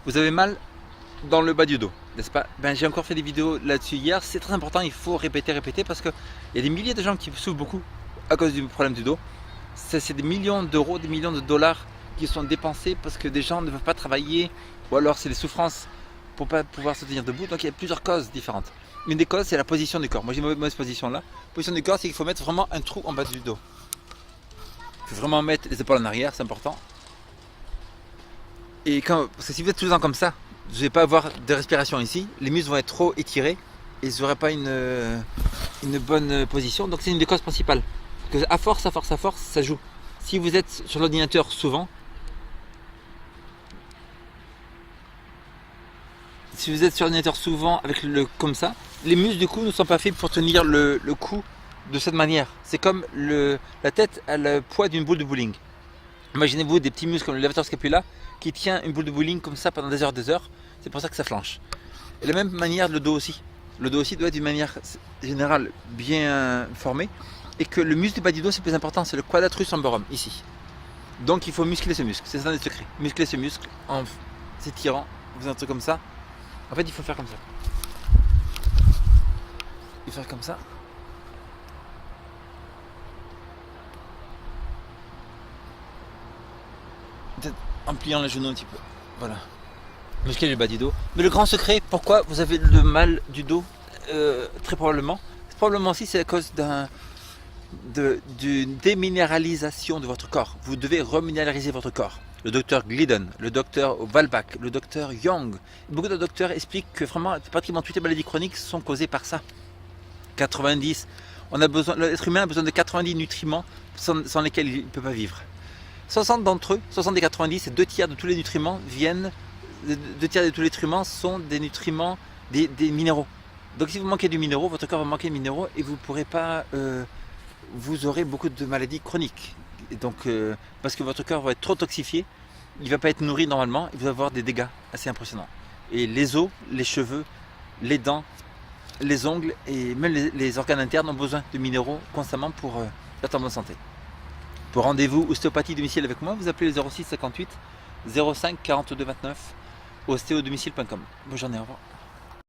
Vous avez mal dans le bas du dos, n'est-ce pas? Ben, j'ai encore fait des vidéos là-dessus hier. C'est très important, il faut répéter, répéter parce qu'il y a des milliers de gens qui souffrent beaucoup à cause du problème du dos. C'est des millions d'euros, des millions de dollars qui sont dépensés parce que des gens ne veulent pas travailler ou alors c'est des souffrances pour ne pas pouvoir se tenir debout. Donc il y a plusieurs causes différentes. Une des causes, c'est la position du corps. Moi j'ai une mauvaise position là. La position du corps, c'est qu'il faut mettre vraiment un trou en bas du dos. Il faut vraiment mettre les épaules en arrière, c'est important. Parce que si vous êtes tout le temps comme ça, vous n'allez pas avoir de respiration ici, les muscles vont être trop étirés et vous n'aurez pas une bonne position. Donc c'est une des causes principales. Parce que à force, ça joue. Si vous êtes sur l'ordinateur souvent, avec comme ça, les muscles du cou ne sont pas faits pour tenir le cou de cette manière. C'est comme la tête a le poids d'une boule de bowling. Imaginez-vous des petits muscles comme le levator scapula qui tient une boule de bowling comme ça pendant des heures. C'est pour ça que ça flanche. Et de la même manière, le dos aussi. Le dos aussi doit être d'une manière générale bien formée. Et que le muscle du bas du dos, c'est plus important, c'est le quadratus lumborum, ici. Donc il faut muscler ce muscle, c'est ça le secret. Muscler ce muscle en s'étirant, en faisant un truc comme ça. En fait, il faut faire comme ça. Il faut faire comme ça. Peut-être en pliant les genoux un petit peu. Voilà. Muscler le bas du dos. Mais le grand secret, pourquoi vous avez le mal du dos, très probablement, aussi c'est à cause d'une déminéralisation de votre corps. Vous devez reminéraliser votre corps. Le docteur Glidden, le docteur Walbach, le docteur Young, beaucoup de docteurs expliquent que vraiment pratiquement toutes les maladies chroniques sont causées par ça. 90, l'être humain a besoin de 90 nutriments sans lesquels il ne peut pas vivre. 60 d'entre eux, 60 des 90, c'est 2 tiers de tous les nutriments sont des nutriments, des minéraux. Donc si vous manquez du minéraux, votre corps va manquer de minéraux et vous ne pourrez pas, vous aurez beaucoup de maladies chroniques. Et donc, parce que votre corps va être trop toxifié, il ne va pas être nourri normalement, il va avoir des dégâts assez impressionnants. Et les os, les cheveux, les dents, les ongles et même les organes internes ont besoin de minéraux constamment pour être en bonne santé. Pour rendez-vous ostéopathie domicile avec moi, vous appelez le 06 58 05 42 29 ostéodomicile.com. Bonne journée, au revoir.